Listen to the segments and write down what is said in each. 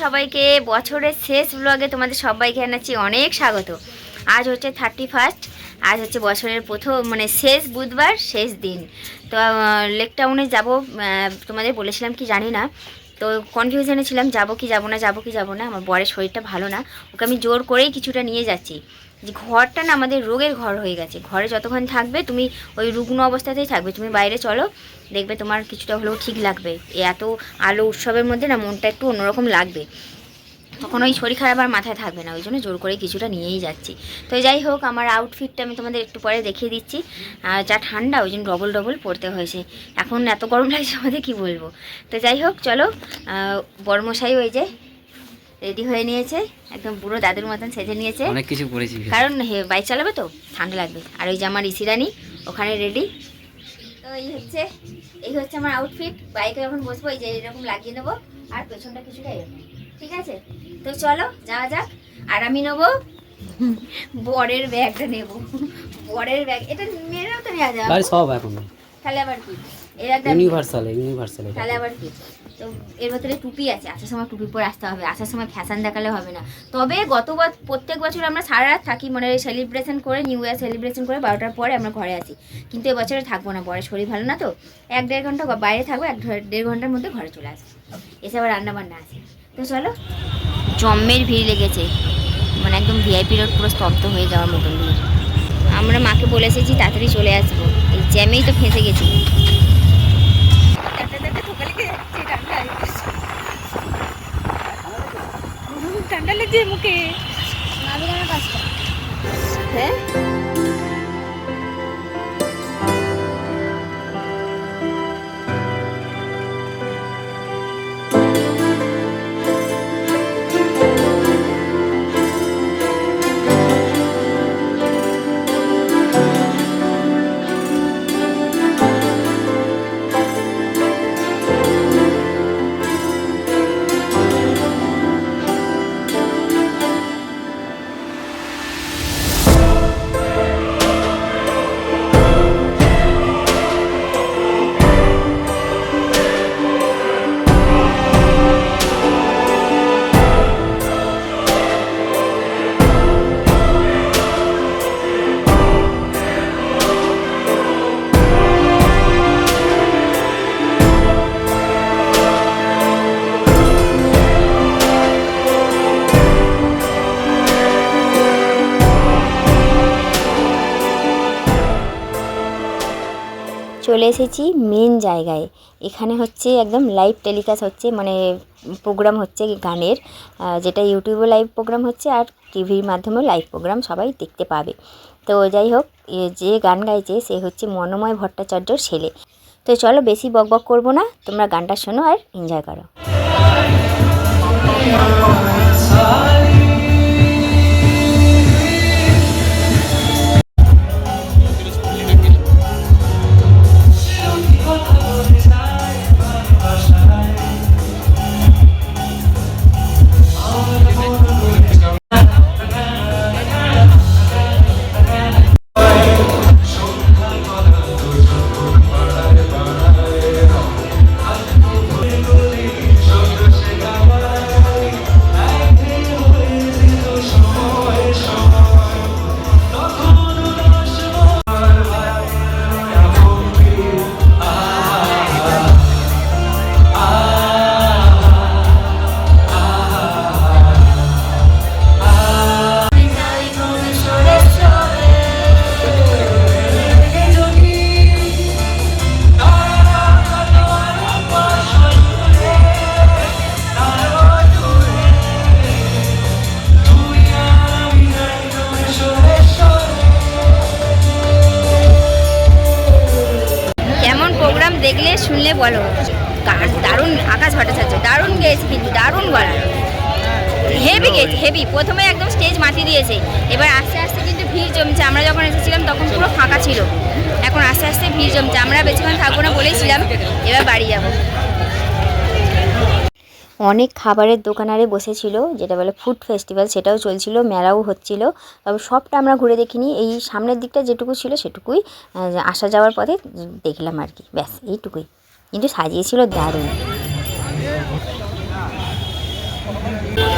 সবাইকে বছরের শেষ ব্লগে তোমাদের সবাইকে জানাচ্ছি অনেক স্বাগত। আজ হচ্ছে 31, আজ হচ্ছে বছরের প্রথম মানে শেষ বুধবার, শেষ দিন। তো লেক টাউনে যাবো, তোমাদের বলেছিলাম কি জানি না, তো কনফিউশনে ছিলাম যাবো কি যাবো না, যাবো কি যাবো না। আমার বরের শরীরটা ভালো না, ওকে আমি জোর করেই কিছুটা নিয়ে যাচ্ছি। যে ঘরটা না আমাদের রোগের ঘর হয়ে গেছে, ঘরে যতক্ষণ থাকবে তুমি ওই রুগ্ন অবস্থাতেই থাকবে। তুমি বাইরে চলো, দেখবে তোমার কিছুটা হলেও ঠিক লাগবে। এত আলো উৎসবের মধ্যে না মনটা একটু অন্যরকম লাগবে, তখন ওই শরীর খারাপ আর মাথায় থাকবে না। ওই জন্য জোর করে কিছুটা নিয়েই যাচ্ছি। তো যাই হোক, আমার আউটফিটটা আমি তোমাদের একটু পরে দেখিয়ে দিচ্ছি। যা ঠান্ডা ওই জন্য ডবল ডবল পরতে হয়েছে, এখন এত গরম লাগছে আমাদের কি বলবো। তো যাই হোক চলো, বড়মশাই ওই যে রেডি হয়ে নিয়েছে, একদম পুরো দাদুর মতন সেজে নিয়েছে, অনেক কিছু পরেছি কারণ বাইক চালাবে তো ঠান্ডা লাগবে। আর ওই যে আমার ইসিরানি ওখানে রেডি। তো এই হচ্ছে আমার আউটফিট। বাইকে যখন বসবো এই যে এরকম লাগিয়ে নেবো, আর পেছনটা কিছুটা এরকম, ঠিক আছে? তো চলো যাওয়া যাক। আর আমি নেবো বরের ব্যাগটা, নেবো বরের ব্যাগ। এটা মেয়েরাও তো নেওয়া যাবে সব এখন, তাহলে আবার কি এর একটা ইউনিভার্সাল তাহলে আবার কি। তো এর ভেতরে টুপি আছে, আসার সময় টুপি পরে আসতে হবে, আসার সময় ফ্যাশন দেখালে হবে না। তবে প্রত্যেক বছর আমরা সারা রাত থাকি, মানে সেলিব্রেশন করে, নিউ ইয়ার সেলিব্রেশন করে 12টার পরে আমরা ঘরে আসি। কিন্তু এবছরে থাকবো না, বরের শরীর ভালো না, তো 1-1.5 ঘন্টা বাইরে থাকবো, 1-1.5 ঘন্টার মধ্যে ঘরে চলে আসবো। এসে আবার রান্না বান্না আছে। তো চলো, জম্মের ভিড় লেগেছে, মানে একদম ভিআইপি রোড পুরো স্তব্ধ হয়ে যাওয়ার মতন ভিড়। আমরা মাকে বলে এসেছি তাড়াতাড়ি চলে আসবো, এই জ্যামেই তো ফেঁসে গেছি। ঠান্ডা লেগেছে মুখে। হ্যাঁ চলে এসেছি মেন জায়গায়। এখানে হচ্ছে একদম লাইভ টেলিকাস্ট হচ্ছে, মানে প্রোগ্রাম হচ্ছে গানের, যেটা ইউটিউবে লাইভ প্রোগ্রাম হচ্ছে, আর টিভির মাধ্যমেও লাইভ প্রোগ্রাম সবাই দেখতে পাবে। তো যাই হোক, যে গান গাইছে সে হচ্ছে মনোময় ভট্টাচার্যর ছেলে। তো চলো বেশি বকবক করবো না, তোমরা গানটা শোনো আর এনজয় করো। দেখলে শুনলে বলো, দারুণ। আকাশ ভট্টাচার্য দারুণ গেয়েছে, কিন্তু দারুণ গলা, হেভি গেয়েছে, হেভি। প্রথমে একদম স্টেজ মাতিয়ে দিয়েছে, এবার আস্তে আস্তে কিন্তু ভিড় জমছে। আমরা যখন এসেছিলাম তখন পুরো ফাঁকা ছিল, এখন আস্তে আস্তে ভিড় জমছে। আমরা বেশিক্ষণ থাকবো না বলেছিলাম, এবার বাড়ি যাবো। অনেক খাবারের দোকানারে বসেছিল, যেটা বলে ফুড ফেস্টিভ্যাল, সেটাও চলছিল, মেলাও হচ্ছিল। তবে সবটা আমরা ঘুরে দেখিনি, এই সামনের দিকটা যেটুকু ছিল সেটুকুই আসা যাওয়ার পথে দেখলাম আর কি, ব্যাস এইটুকুই। কিন্তু সাজিয়েছিল দারুণ।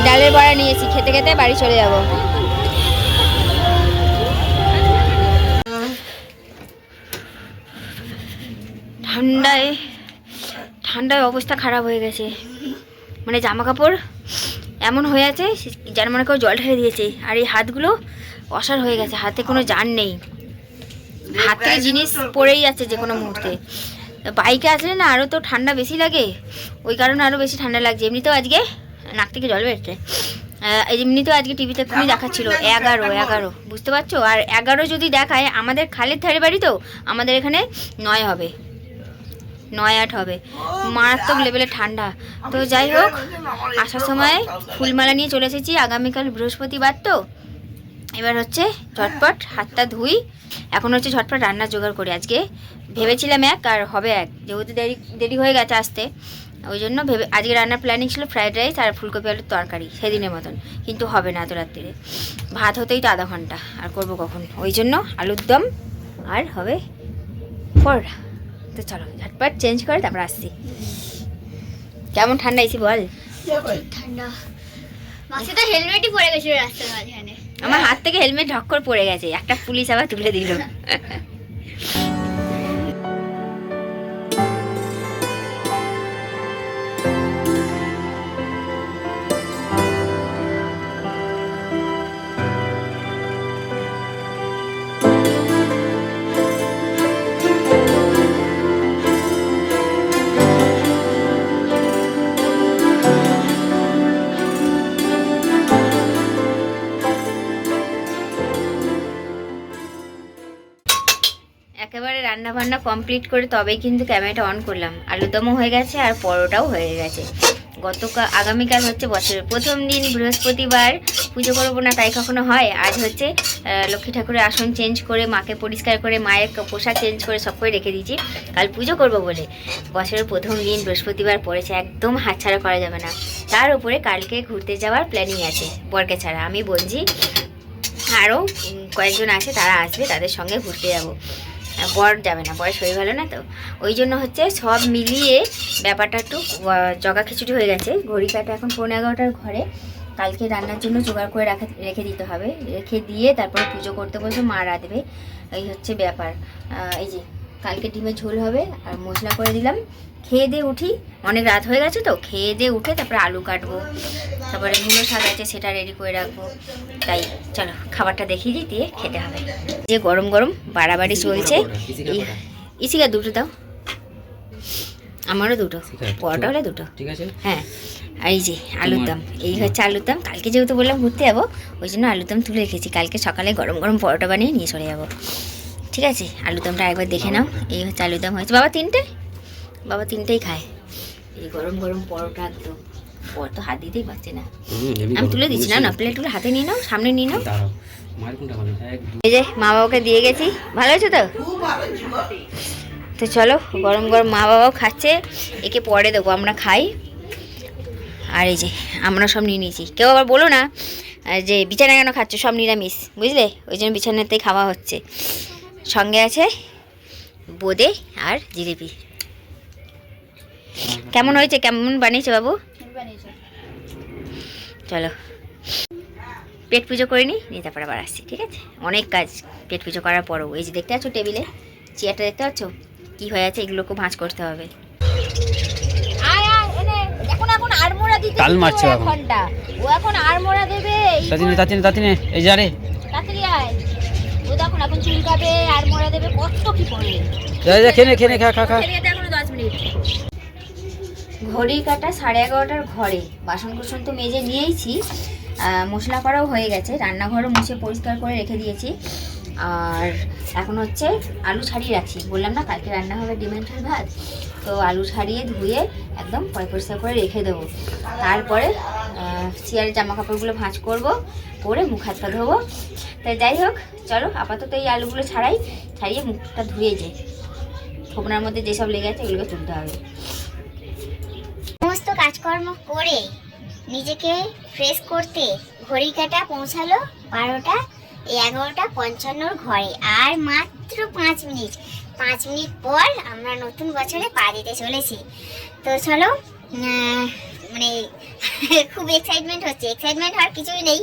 ডালের বড়া নিয়েছি, খেতে খেতে বাড়ি চলে যাব। ঠান্ডায় ঠান্ডায় অবস্থা খারাপ হয়ে গেছে, মানে জামা কাপড় এমন হয়ে আছে যার মনে কেউ জল ঢেলে দিয়েছে। আর এই হাতগুলো অসাড় হয়ে গেছে, হাতে কোনো জান নেই, হাত থেকে জিনিস পড়েই যাচ্ছে যে কোনো মুহূর্তে। বাইকে আসলে না আরও তো ঠান্ডা বেশি লাগে, ওই কারণে আরও বেশি ঠান্ডা লাগছে। এমনিতেও আজকে নাক থেকে জল বেরোচ্ছে। এমনিতেও আজকে টিভিতে এক্ষুনি দেখাচ্ছিল 11, বুঝতে পারছো? আর 11 যদি দেখায়, আমাদের খালের ধারে বাড়ি তো, আমাদের এখানে 9 হবে, 9-8 হবে, মারাত্মক লেভেলে ঠান্ডা। তো যাই হোক, আসার সময় ফুলমালা নিয়ে চলে এসেছি। আগামীকাল বৃহস্পতিবার তো, এবার হচ্ছে ঝটপট হাতটা ধুই, এখন হচ্ছে ঝটপট রান্নার জোগাড় করি। আজকে ভেবেছিলাম এক, আর হবে এক, যেহেতু দেরি হয়ে গেছে আসতে, ওই জন্য আজকে রান্নার প্ল্যানিং ছিল ফ্রাইড রাইস আর ফুলকপি আলুর তরকারি সেদিনের মতন, কিন্তু হবে না এত রাত্রিরে, ভাত হতেই তো আধা ঘন্টা, আর করবো কখন? ওই জন্য আলুর দম আর হবে পরোটা। তো চলো ঝটপট চেঞ্জ করে তারপর আসছি। কেমন ঠান্ডা এসি বল? ঠান্ডা, মাসে তো হেলমেটই পরে গেছিল রাস্তার মাঝখানে। আমার হাত থেকে হেলমেট ঢক্কর পড়ে গেছে, একটা পুলিশ আবার তুলে দিল। একেবারে রান্না বান্না কমপ্লিট করে তবেই কিন্তু ক্যামেরাটা অন করলাম। আলুদমও হয়ে গেছে আর পরোটাও হয়ে গেছে। আগামীকাল হচ্ছে বছরের প্রথম দিন, বৃহস্পতিবার, পুজো করবো না তাই কখনো হয়? আজ হচ্ছে লক্ষ্মী ঠাকুরের আসন চেঞ্জ করে, মাকে পরিষ্কার করে, মায়ের পোশাক চেঞ্জ করে সব করে রেখে দিয়েছি, কাল পুজো করবো বলে। বছরের প্রথম দিন বৃহস্পতিবার পড়েছে, একদম হাতছাড়া করা যাবে না। তার উপরে কালকে ঘুরতে যাওয়ার প্ল্যানিং আছে, বরকে ছাড়া। আমি বলছি আরও কয়েকজন আছে, তারা আসবে, তাদের সঙ্গে ঘুরতে যাবো। বর যাবে না, বরের শরীর ভালো না তো, ওই জন্য হচ্ছে সব মিলিয়ে ব্যাপারটা একটু জগা খিচুড়ি হয়ে গেছে। ঘড়ি কাটা এখন 11:15 ঘরে। কালকে রান্নার জন্য জোগাড় করে রেখে দিতে হবে, রেখে দিয়ে তারপরে পুজো করতে বলছে, মা রাঁধবে, এই হচ্ছে ব্যাপার। এই যে কালকে ডিমের ঝোল হবে, আর মশলা করে দিলাম। খেয়ে দিয়ে উঠি, অনেক রাত হয়ে গেছে তো, খেয়ে দিয়ে উঠে তারপরে আলু কাটবো, তারপরে মূলো শাক আছে সেটা রেডি করে রাখবো। তাই চলো খাবারটা দেখিয়ে দিই, দিয়ে খেতে হবে। যে গরম গরম বাড়াবাড়ি চলছে। ইসিকা দুটো দাও, আমারও দুটো, পরোটা হলে দুটো, ঠিক আছে? হ্যাঁ। আর এই যে আলুর দম, এই হচ্ছে আলুর দম। কালকে যেহেতু বললাম ঘুরতে যাবো, ওই জন্য আলুর দম তুলে রেখেছি, কালকে সকালে গরম গরম পরোটা বানিয়ে নিয়ে চলে যাবো। ঠিক আছে, আলুর দমটা একবার দেখে নাও। এই হচ্ছে আলুর দম হয়েছে। বাবা তিনটেই খায়। এই গরম গরম পরোটা, একদম পর তো হাত দিতেই পারছে না। আমি তুলে দিচ্ছি, না প্লেটগুলো হাতে নিয়ে নাও, সামনে নিয়ে নাও। এই যে মা বাবাকে দিয়ে গেছি, ভালো হয়েছে তো? তো চলো, গরম গরম মা বাবাও খাচ্ছে, একে পরে দেবো, আমরা খাই। আর এই যে আমরা সব নিয়ে নিয়েছি। কেউ আবার বলো না যে বিছানা কেন খাচ্ছ, সব নিরামিষ, বুঝলে? ওই জন্য বিছানাতেই খাওয়া হচ্ছে। সঙ্গে আছে বোঁদে আর জিলিপি। কেমন হয়েছে, কেমন বানিয়েছে বাবু? চলো পেট পুজো করে নিই, তারপর আবার আসছি, ঠিক আছে? অনেক কাজ পেট পুজো করার পরও। এই যে দেখতে পাচ্ছ টেবিলে চেয়ারটা, দেখতে পাচ্ছ কি হয়ে আছে? এগুলোকে ভাঁজ করতে হবে। এখন আড়মোড়া দিতে তাল মারছে ঘন্টা, ও এখন আড়মোড়া দেবে। তাতিনে এই যা রে, তাড়াতাড়ি আয়। ও দেখুন এখন চুলকাবে, আড়মোড়া দেবে, কত কি করে। যা খেনে খা এখনো 10 মিনিট। ঘড়ি কাটা 11:30 ঘরে। বাসন কুসন তো মেজে নিয়েইছি, মশলা করাও হয়ে গেছে, রান্নাঘরও মুছে পরিষ্কার করে রেখে দিয়েছি। আর এখন হচ্ছে আলু ছাড়িয়ে রাখছি, বললাম না কালকে রান্না হবে ডিমের ঝোল ভাত, তো আলু ছাড়িয়ে ধুয়ে একদম পরিষ্কার করে রেখে দেবো। তারপরে চেয়ারের জামা কাপড়গুলো ভাঁজ করবো, পরে মুখ হাত পা ধোবো। তাই যাই হোক, চলো আপাতত এই আলুগুলো ছাড়িয়ে মুখটা ধুয়ে যাই। থোপনার মধ্যে যেসব লেগে আছে এগুলোকে তুলতে হবে। সমস্ত কাজকর্ম করে নিজেকে ফ্রেশ করতে ঘড়ি কাটা পৌঁছালো 11:55 ঘরে। আর মাত্র 5 মিনিট পর আমরা নতুন বছরে পা দিতে চলেছি। তো চলো মানে খুব এক্সাইটমেন্ট হচ্ছে। এক্সাইটমেন্ট হওয়ার কিছুই নেই,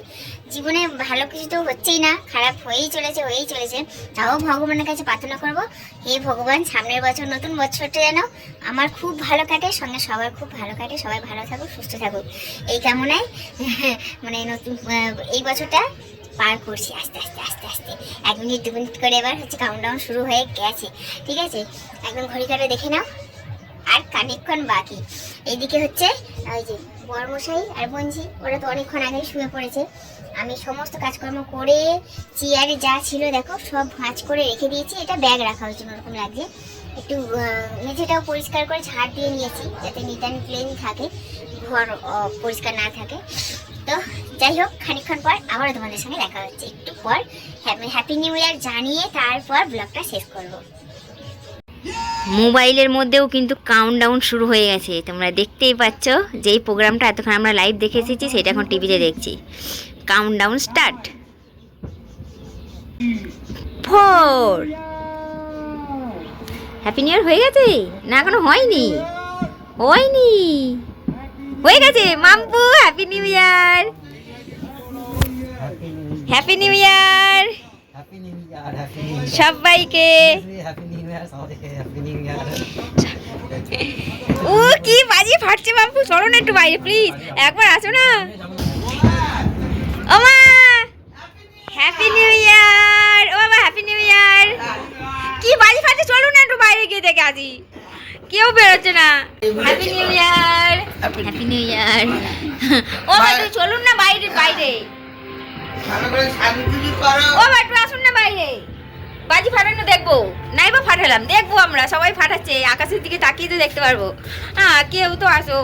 জীবনে ভালো কিছু তো হচ্ছেই না, খারাপ হয়েই চলেছে। তাও ভগবানের কাছে প্রার্থনা করব, হে ভগবান সামনের বছর নতুন বছরটা যেন আমার খুব ভালো কাটে, সঙ্গে সবার খুব ভালো কাটে, সবাই ভালো থাকুক সুস্থ থাকুক, এই কামনায় মানে নতুন এই বছরটা পার করছি আস্তে আস্তে 1 মিনিট 2 মিনিট করে এবার হচ্ছে কাউন্টডাউন শুরু হয়ে গেছে। ঠিক আছে, একদম ঘড়ি কাটা দেখে নাও, আর খানিকক্ষণ বাকি। এইদিকে হচ্ছে ওই যে বড়মশাই আর বঞ্জি, ওরা তো অনেকক্ষণ আগেই শুয়ে পড়েছে। আমি সমস্ত কাজকর্ম করে চেয়ারে যা ছিল দেখো সব ভাঁজ করে রেখে দিয়েছি। এটা ব্যাগ রাখা হয়েছে, ওরকম লাগছে। একটু মেঝেটাও পরিষ্কার করে ঝাড় দিয়ে নিয়েছি যাতে নিট অ্যান্ড ক্লিন থাকে, ঘর পরিষ্কার না থাকে। তো যাই হোক, খানিকক্ষণ পর আবারও তোমাদের সঙ্গে দেখা হচ্ছে, একটু পর হ্যাপি নিউ ইয়ার জানিয়ে তারপর ব্লগটা শেষ করবো। মোবাইলের মধ্যেও কিন্তু কাউন্টডাউন শুরু হয়ে গেছে, তোমরা দেখতেই পাচ্ছ। যেই প্রোগ্রামটা এতক্ষণ আমরা লাইভ দেখে এসেছি সেটা এখন টিভিতে দেখছি। Countdown start. 4 happy new year হয়ে গেছে না? এখনো হয়নি। হয়ে গেছে। Mampu happy new year, happy new year সবাইকে। ও কি বাজি ফাটছে বাপু, চলো না একটু বাইরে প্লিজ, একবার আসো না। ও মা হ্যাপি নিউ ইয়ার, ও বাবা হ্যাপি নিউ ইয়ার। কি বাজি ফাটছে, চলো না একটু বাইরে গিয়ে দেখে আসি। কেউ বেরোচ্ছে না। Happy new year, happy new year. ও মা তুই চলুন না বাইরে বাইরে। ও মা একটু আসুন না বাইরে, বাজি ফাটানো দেখবো। নাই বা ফাটালাম, দেখবো আমরা, সবাই ফাটাচ্ছে, আকাশের দিকে তাকিয়ে তো দেখতে পারবো। হ্যাঁ কেউ তো আসো,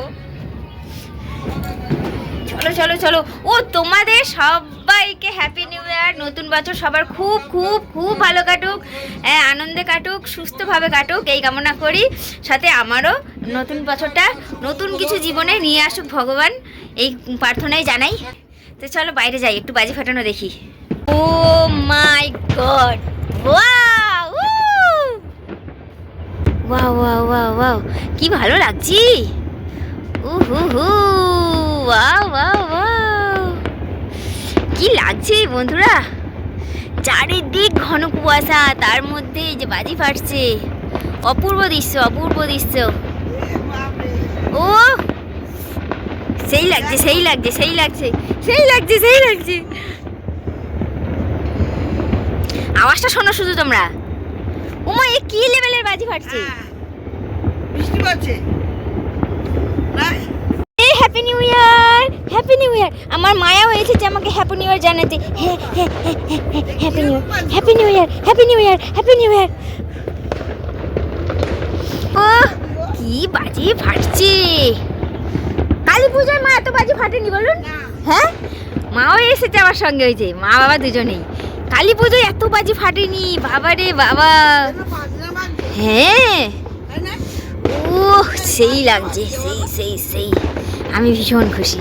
চলো চলো চলো। ও তোমাদের সবাইকে হ্যাপি নিউ ইয়ার, নতুন বছর সবার খুব খুব খুব ভালো কাটুক, আনন্দে কাটুক, সুস্থভাবে কাটুক এই কামনা করি। সাথে আমারও নতুন বছরটা নতুন কিছু জীবনে নিয়ে আসুক ভগবান, এই প্রার্থনাই জানাই। তো চলো বাইরে যাই, একটু বাজি ফাটানো দেখি। Oh my god, wow wow wow wow wow, কি ভালো লাগছে। উহু, ওয়াও ওয়াও ওয়াও, কি লাগছে বন্ধুরা। চারিদিক ঘন কুয়াশা, তার মধ্যে এই যে বাজি ফাটছে, অপূর্ব দৃশ্য, অপূর্ব দৃশ্য। ও সেই লাগছে, সেই লাগছে, সেই লাগছে, সেই লাগছে, সেই লাগছে। আওয়াজটা শোনো শুধু তোমরা। ওমা এ কি লেভেলের বাজি ফাটছে। বৃষ্টি পড়ছে না? Happy new year, happy new year. আমার মায়াও এসেছে আমাকে হ্যাপি নিউ ইয়ার জানাতে। Happy new year, happy new year, happy new year, happy new year. ও কি বাজি ফাটছে। কালী পূজায় মা এত বাজি ফাটেনি বলুন? হ্যাঁ, মাও এসেছে আমার সঙ্গে, হয়েছে মা বাবা দুজনেই। কালী পুজোয় এত বাজি ফাটেনি, বাবা রে বাবা। হ্যাঁ ও সেই লাগছে, সেই সেই সেই, আমি ভীষণ খুশি।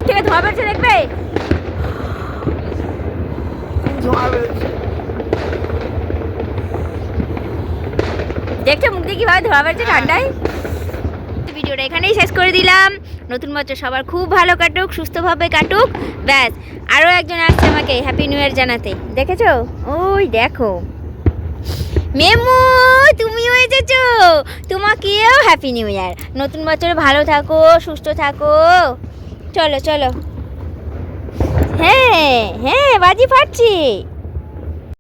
থেকে ধোয়া বেরছে দেখবে, দেখছো মুখ দিয়ে কিভাবে ধোয়া বেরছে ঠান্ডায়। ভিডিওটা এখানেই শেষ করে দিলাম। নতুন বছর সবার খুব ভালো কাটুক, সুস্থভাবে কাটুক, ব্যাস। আরও একজন আসছে আমাকে হ্যাপি নিউ ইয়ার জানাতে, দেখেছো? ওই দেখো মেমু, তুমিও এসেছো, তোমাকেও হ্যাপি নিউ ইয়ার। নতুন বছরে ভালো থাকো, সুস্থ থাকো। চলো চলো, হ্যাঁ হ্যাঁ বাজি ফাটছে।